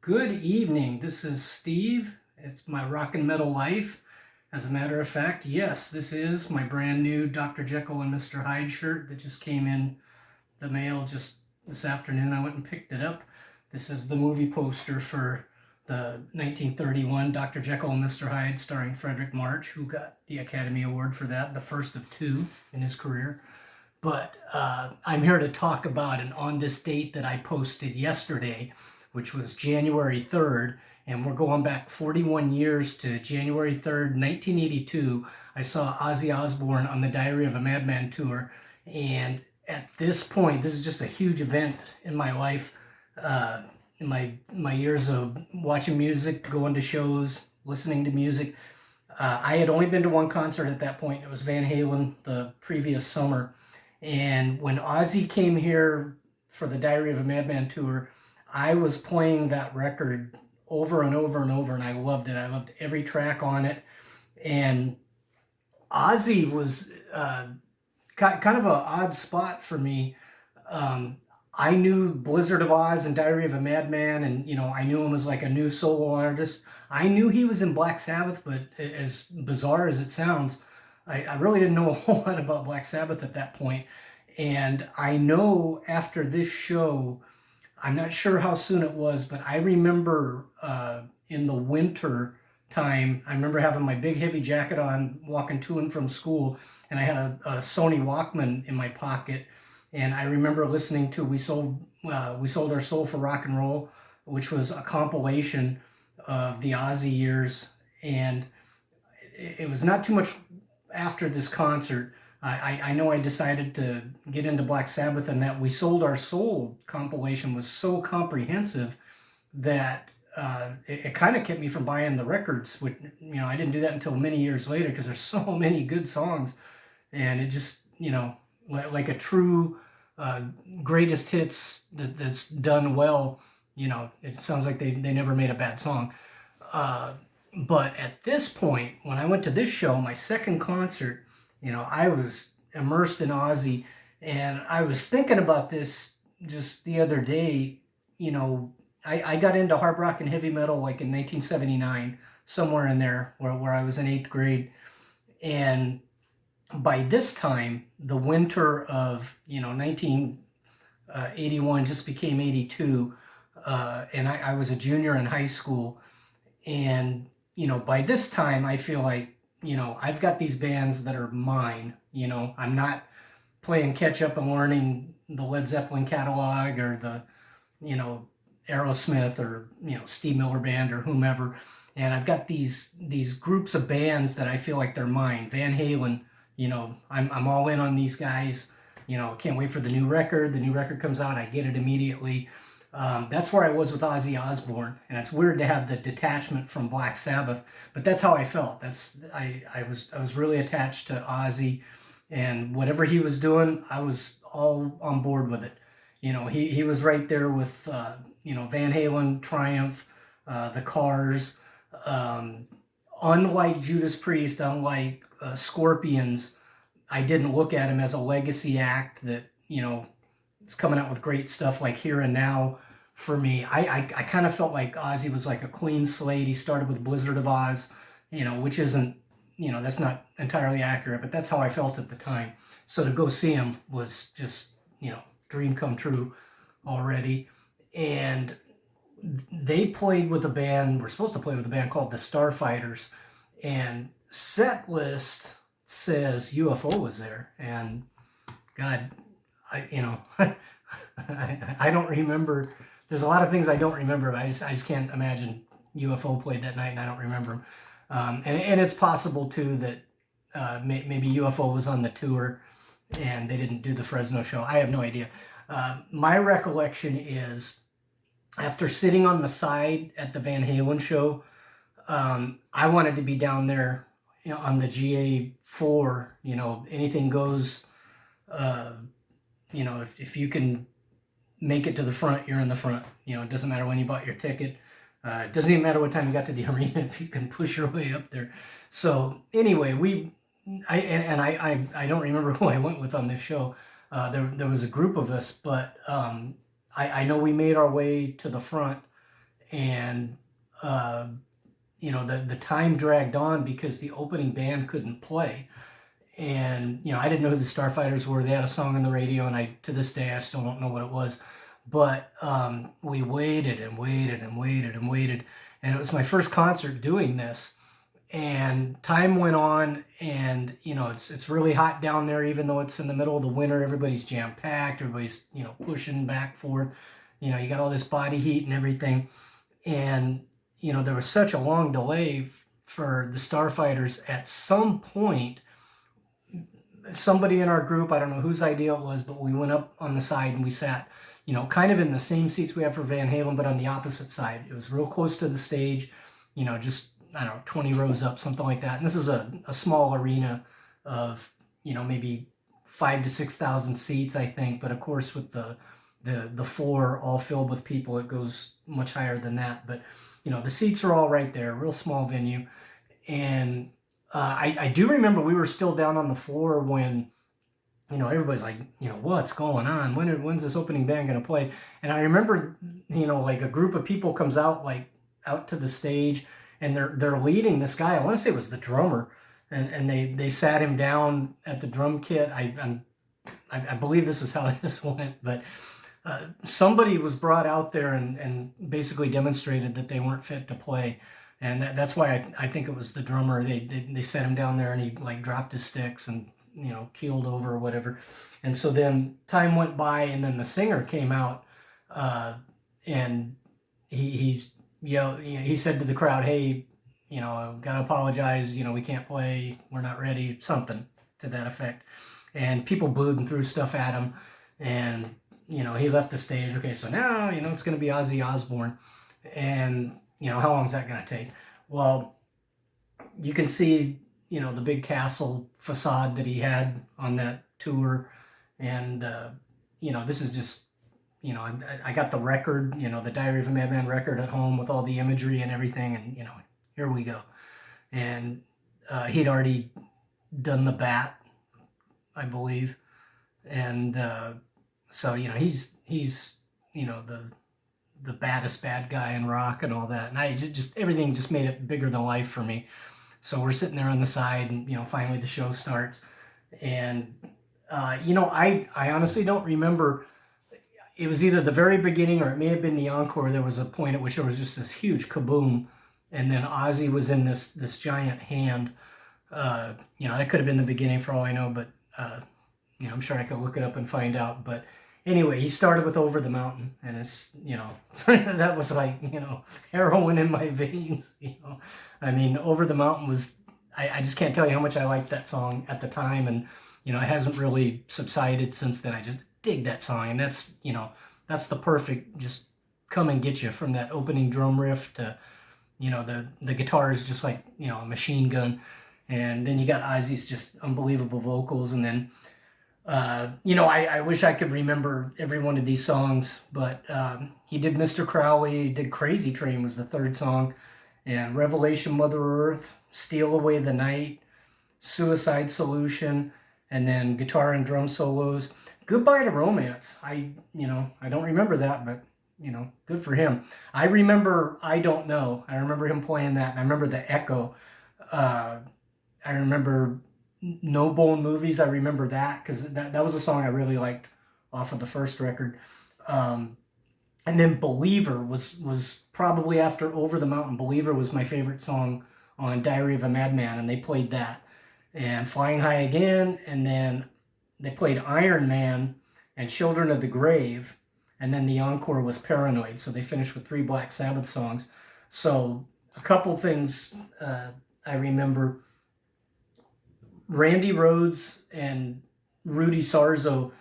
Good evening. This is Steve. It's my rock and metal life. As a matter of fact, yes, this is my brand new Dr. Jekyll and Mr. Hyde shirt that just came in the mail just this afternoon. I went and picked it up. This is the movie poster for the 1931 Dr. Jekyll and Mr. Hyde starring Frederick March, who got the Academy Award for that, the first of two in his career. But I'm here to talk about an on this date that I posted yesterday, which was January 3rd, and we're going back 41 years to January 3rd, 1982. I saw Ozzy Osbourne on the Diary of a Madman tour, and at this point, this is just a huge event in my life, in my years of watching music, going to shows, listening to music. I had only been to one concert at that point. It was Van Halen the previous summer. And when Ozzy came here for the Diary of a Madman tour, I was playing that record over and over and over, and I loved it. I loved every track on it. And Ozzy was kind of an odd spot for me. I knew Blizzard of Oz and Diary of a Madman, and I knew him as like a new solo artist. I knew he was in Black Sabbath, but as bizarre as it sounds, I really didn't know a whole lot about Black Sabbath at that point. And I know after this show, I'm not sure how soon it was, but I remember in the winter time, I remember having my big heavy jacket on, walking to and from school, and I had a Sony Walkman in my pocket. And I remember listening to We Sold Our Soul for Rock and Roll, which was a compilation of the Ozzy years. And it was not too much after this concert. I know I decided to get into Black Sabbath, and that We Sold Our Soul compilation was so comprehensive that it kind of kept me from buying the records. Which, I didn't do that until many years later because there's so many good songs, and it just, like a true greatest hits that's done well. It sounds like they never made a bad song. But at this point, when I went to this show, my second concert, I was immersed in Ozzy, and I was thinking about this just the other day. I got into hard rock and heavy metal like in 1979, somewhere in there where I was in 8th grade. And by this time, the winter of, 1981 just became 82, and I was a junior in high school. And, by this time, I feel like, I've got these bands that are mine. I'm not playing catch up and learning the Led Zeppelin catalog or the, Aerosmith or, Steve Miller Band or whomever. And I've got these groups of bands that I feel like they're mine. Van Halen, I'm all in on these guys. Can't wait for the new record. The new record comes out, I get it immediately. That's where I was with Ozzy Osbourne, and it's weird to have the detachment from Black Sabbath, but that's how I felt. I was really attached to Ozzy, and whatever he was doing, I was all on board with it. He was right there with Van Halen, Triumph, the Cars. Unlike Judas Priest, unlike Scorpions, I didn't look at him as a legacy act that it's coming out with great stuff like Here and Now. For me, I kind of felt like Ozzy was like a clean slate. He started with Blizzard of Oz, which isn't, that's not entirely accurate, but that's how I felt at the time. So to go see him was just, dream come true already. And they played with a band, we're supposed to play with a band called the Starfighters, and set list says UFO was there. And God, I don't remember. There's a lot of things I don't remember, but I just can't imagine UFO played that night and I don't remember them. And it's possible too that maybe UFO was on the tour and they didn't do the Fresno show. I have no idea. My recollection is after sitting on the side at the Van Halen show, I wanted to be down there, on the GA4. Anything goes. If you can make it to the front, you're in the front. It doesn't matter when you bought your ticket. It doesn't even matter what time you got to the arena if you can push your way up there. So anyway, I don't remember who I went with on this show. There was a group of us, but I know we made our way to the front, and the time dragged on because the opening band couldn't play. And I didn't know who the Starfighters were. They had a song on the radio, and to this day I still don't know what it was. But we waited and waited and waited and waited, and it was my first concert doing this. And time went on, and it's really hot down there, even though it's in the middle of the winter. Everybody's jam packed. Everybody's pushing back forth. You got all this body heat and everything, and there was such a long delay for the Starfighters. At some point, somebody in our group, I don't know whose idea it was, but we went up on the side and we sat, kind of in the same seats we have for Van Halen, but on the opposite side. It was real close to the stage, just, I don't know, 20 rows up, something like that. And this is a small arena of, maybe 5,000 to 6,000 seats, I think. But of course, with the floor all filled with people, it goes much higher than that. But, the seats are all right there, real small venue. And I do remember we were still down on the floor when, everybody's like, what's going on? When's this opening band going to play? And I remember, like a group of people comes out, like out to the stage, and they're leading this guy. I want to say it was the drummer, and they sat him down at the drum kit. I believe this is how this went, but somebody was brought out there and basically demonstrated that they weren't fit to play. And that's why I think it was the drummer. They set him down there, and he like dropped his sticks and keeled over or whatever. And so then time went by, and then the singer came out, and he yelled. He said to the crowd, "Hey, gotta apologize. We can't play. We're not ready." Something to that effect. And people booed and threw stuff at him, and he left the stage. Okay, so now it's going to be Ozzy Osbourne, and how long is that going to take? Well, you can see, the big castle facade that he had on that tour. And, this is just, I got the record, the Diary of a Madman record at home with all the imagery and everything. And, here we go. And he'd already done the bat, I believe. And so, he's the baddest bad guy in rock and all that. And I just everything just made it bigger than life for me. So we're sitting there on the side, and finally the show starts. And I honestly don't remember. It was either the very beginning or it may have been the encore. There was a point at which there was just this huge kaboom, and then Ozzy was in this giant hand. That could have been the beginning for all I know, but I'm sure I could look it up and find out. But anyway, he started with Over the Mountain, and it's, that was like, heroin in my veins, I mean, Over the Mountain was, I just can't tell you how much I liked that song at the time, and, it hasn't really subsided since then. I just dig that song, and that's, that's the perfect, just come and get you from that opening drum riff to, the guitar is just like, a machine gun, and then you got Ozzy's just unbelievable vocals, and then, I wish I could remember every one of these songs, but he did Mr. Crowley, he did Crazy Train was the third song, and Revelation Mother Earth, Steal Away the Night, Suicide Solution, and then guitar and drum solos. Goodbye to Romance. I don't remember that, but, good for him. I remember I Don't Know. I remember him playing that, and I remember the echo. I remember No Bone Movies. I remember that because that was a song I really liked off of the first record. And then Believer was probably after Over the Mountain. Believer was my favorite song on Diary of a Madman, and they played that. And Flying High Again, and then they played Iron Man and Children of the Grave, and then the encore was Paranoid. So they finished with 3 Black Sabbath songs. So a couple things I remember. Randy Rhoads and Rudy Sarzo,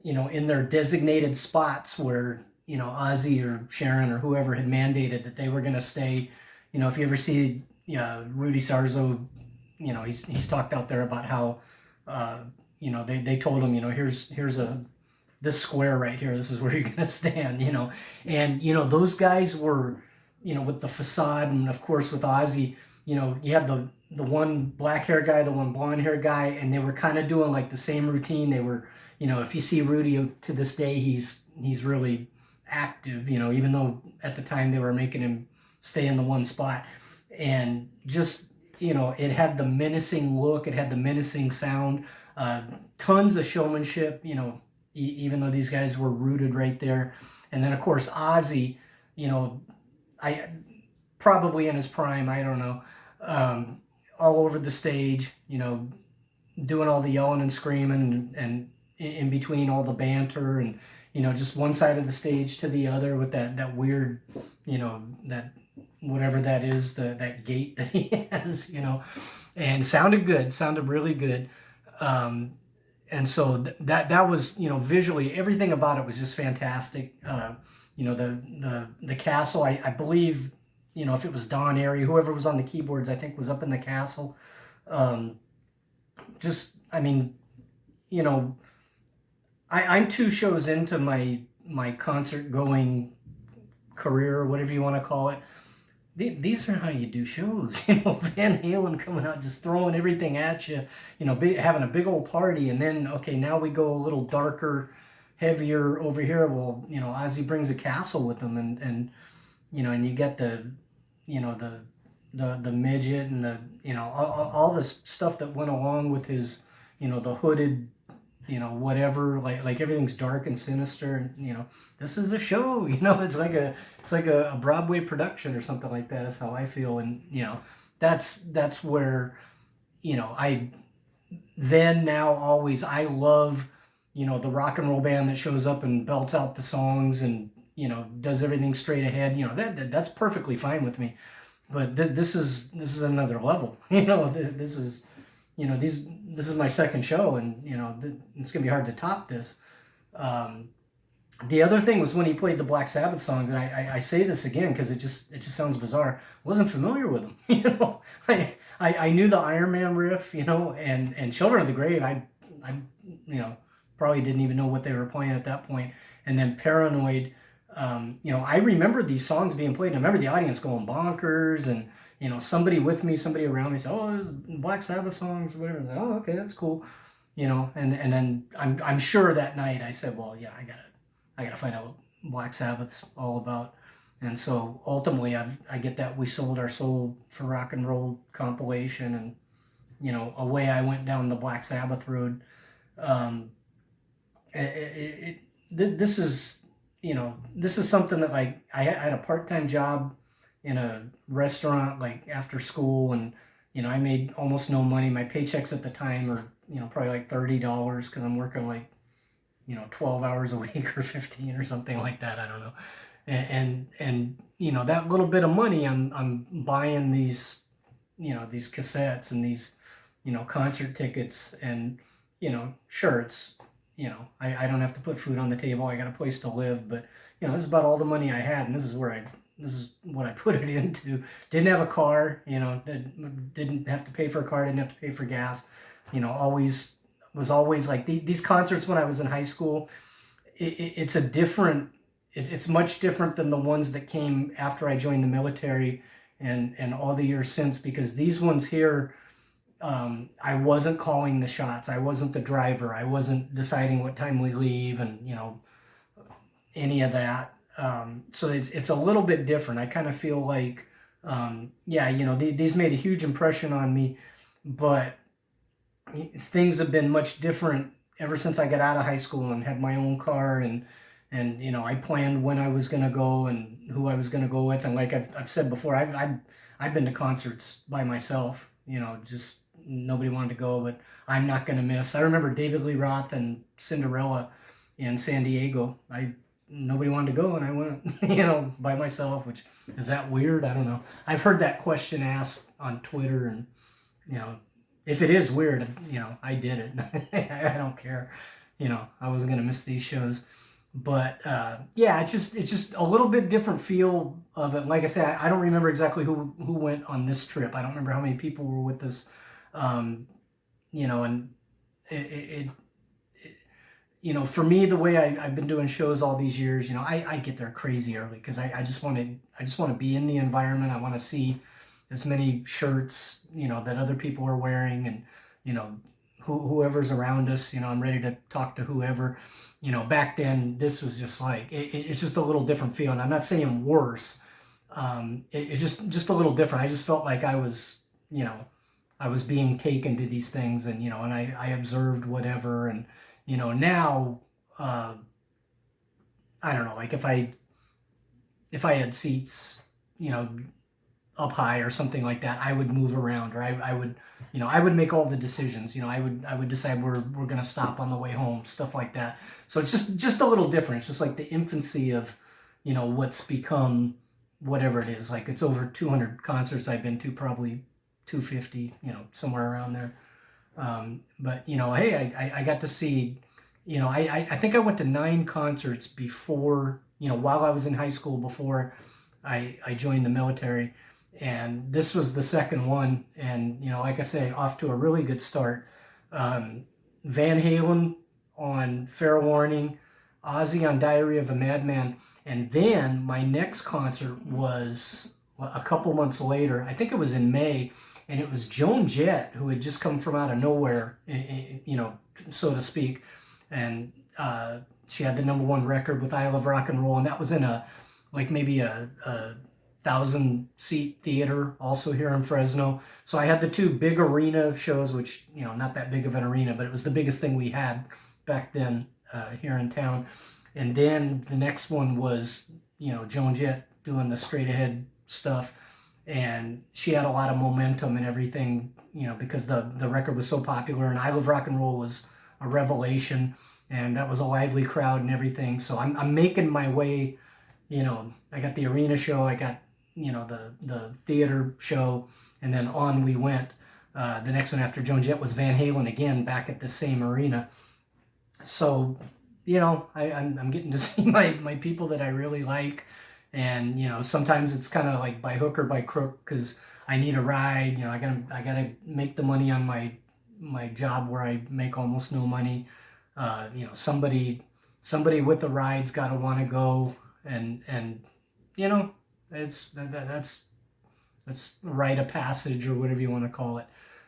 in their designated spots where, Ozzy or Sharon or whoever had mandated that they were going to stay. If you ever see Rudy Sarzo, he's talked out there about how, they told him, here's this square right here. This is where you're going to stand, And, those guys were, with the facade, and of course with Ozzy, you have the one black hair guy, the one blonde hair guy, and they were kind of doing like the same routine. They were, if you see Rudy to this day, he's really active, even though at the time they were making him stay in the one spot. And just, it had the menacing look, it had the menacing sound, tons of showmanship, even though these guys were rooted right there. And then, of course, Ozzy, I probably in his prime, I don't know, all over the stage, doing all the yelling and screaming, and in between all the banter, and just one side of the stage to the other with that weird, that whatever that is, that gait that he has, and sounded really good. And so that was, visually, everything about it was just fantastic. The castle, I believe, if it was Don Airy, whoever was on the keyboards, I think was up in the castle. I'm 2 shows into my concert going career, or whatever you want to call it. These are how you do shows. Van Halen coming out, just throwing everything at you, having a big old party, and then, okay, now we go a little darker, heavier over here. Well, Ozzy brings a castle with him, and you get the midget, and all this stuff that went along with his, the hooded, whatever, like everything's dark and sinister, and this is a show, it's like a Broadway production or something like that, is how I feel. And that's where I love the rock and roll band that shows up and belts out the songs and does everything straight ahead. That's perfectly fine with me. But this is another level. This is this is my second show, and it's gonna be hard to top this. The other thing was when he played the Black Sabbath songs, and I say this again because it just sounds bizarre. I wasn't familiar with them. I knew the Iron Man riff, and Children of the Grave. I probably didn't even know what they were playing at that point. And then Paranoid. I remember these songs being played, and I remember the audience going bonkers, and somebody with me, somebody around me said, "Oh, Black Sabbath songs, whatever." I was like, "Oh, okay, that's cool," And then I'm sure that night I said, "Well, yeah, I gotta find out what Black Sabbath's all about." And so ultimately, I get that "We Sold Our Soul for Rock and Roll" compilation, and away I went down the Black Sabbath road. This is something that, like, I had a part-time job in a restaurant, like, after school, and I made almost no money. My paychecks at the time are probably like $30 because I'm working like 12 hours a week or 15 or something like that. I don't know. And that little bit of money, I'm buying these these cassettes and these concert tickets, and sure, it's I don't have to put food on the table. I got a place to live, but this is about all the money I had, and this is what I put it into. Didn't have a car, didn't have to pay for a car, didn't have to pay for gas. Was always like these concerts when I was in high school. It's much different than the ones that came after I joined the military and all the years since, because these ones here, I wasn't calling the shots. I wasn't the driver. I wasn't deciding what time we leave, and any of that. So it's a little bit different. I kind of feel like, these made a huge impression on me, but things have been much different ever since I got out of high school and had my own car, and I planned when I was gonna go and who I was gonna go with, and like I've said before, I've been to concerts by myself. Just nobody wanted to go, but I'm not gonna miss. I remember David Lee Roth and Cinderella in San Diego. Nobody wanted to go, and I went, by myself. Which, is that weird? I don't know. I've heard that question asked on Twitter, and if it is weird, I did it. I don't care. I wasn't gonna miss these shows, but it's just a little bit different feel of it. Like I said, I don't remember exactly who went on this trip. I don't remember how many people were with us. And for me, the way I've been doing shows all these years, I get there crazy early because I just want to be in the environment. I want to see as many shirts, that other people are wearing, and, whoever's around us. You know, I'm ready to talk to whoever. You know, back then this was just like it's just a little different feeling. I'm not saying worse. It's just a little different. I just felt like I was, you know, I was being taken to these things, and you know, and I observed whatever, and you know, now I don't know, like if I had seats, you know, up high or something like that, I would move around, or I would, you know, I would make all the decisions. You know, I would decide we're gonna stop on the way home, stuff like that. So it's just a little different. It's just like the infancy of, you know, what's become whatever it is. Like it's over 200 concerts I've been to, probably 250, you know, somewhere around there. But you know, hey, I got to see, you know, I think I went to 9 concerts before, you know, while I was in high school, before I joined the military, and this was the second one. And you know, like I say, off to a really good start. Van Halen on Fair Warning, Ozzy on Diary of a Madman, and then my next concert was a couple months later. I think it was in May, and it was Joan Jett, who had just come from out of nowhere, you know, so to speak, and she had the #1 record with I Love Rock and Roll, and that was in a like maybe a 1,000-seat theater, also here in Fresno. So I had the 2 big arena shows, which, you know, not that big of an arena, but it was the biggest thing we had back then here in town. And then the next one was, you know, Joan Jett doing the straight ahead stuff, and she had a lot of momentum and everything, you know, because the record was so popular, and I Love Rock and Roll was a revelation, and that was a lively crowd and everything. So I'm making my way, you know, I got the arena show, I got, you know, the theater show, and then on we went. The next one after Joan Jett was Van Halen again, back at the same arena. So, you know, I'm getting to see my people that I really like, and you know, sometimes it's kind of like by hook or by crook, because I need a ride. You know, I gotta make the money on my job where I make almost no money. You know, somebody with the ride's got to want to go, and you know, that's rite of passage, or whatever you want to call it.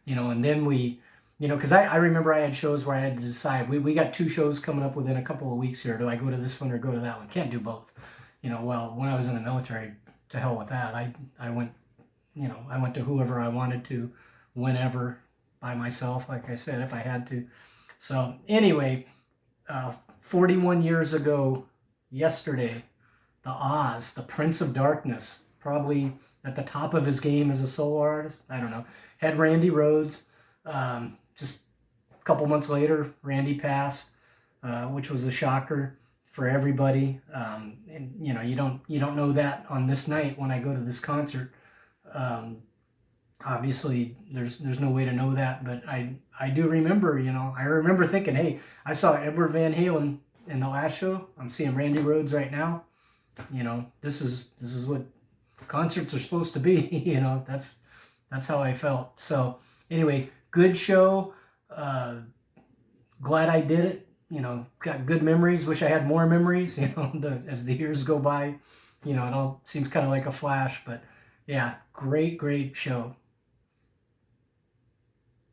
You know, and then we, you know, because I remember I had shows where I had to decide. We got 2 shows coming up within a couple of weeks here. Do I go to this one or go to that one? Can't do both. You know, well, when I was in the military, to hell with that. I went, you know, I went to whoever I wanted to, whenever, by myself, like I said, if I had to. So anyway, 41 years ago, yesterday, the Oz, the Prince of Darkness, probably at the top of his game as a solo artist, I don't know, had Randy Rhoads. Just a couple months later, Randy passed, which was a shocker for everybody. And you know, you don't know that on this night when I go to this concert. Obviously, there's no way to know that, but I do remember. You know, I remember thinking, hey, I saw Edward Van Halen in the last show. I'm seeing Randy Rhoads right now. You know, this is what concerts are supposed to be. You know, that's how I felt. So anyway, good show. Glad I did it. You know, got good memories. Wish I had more memories. You know, as the years go by, you know, it all seems kind of like a flash. But yeah, great show.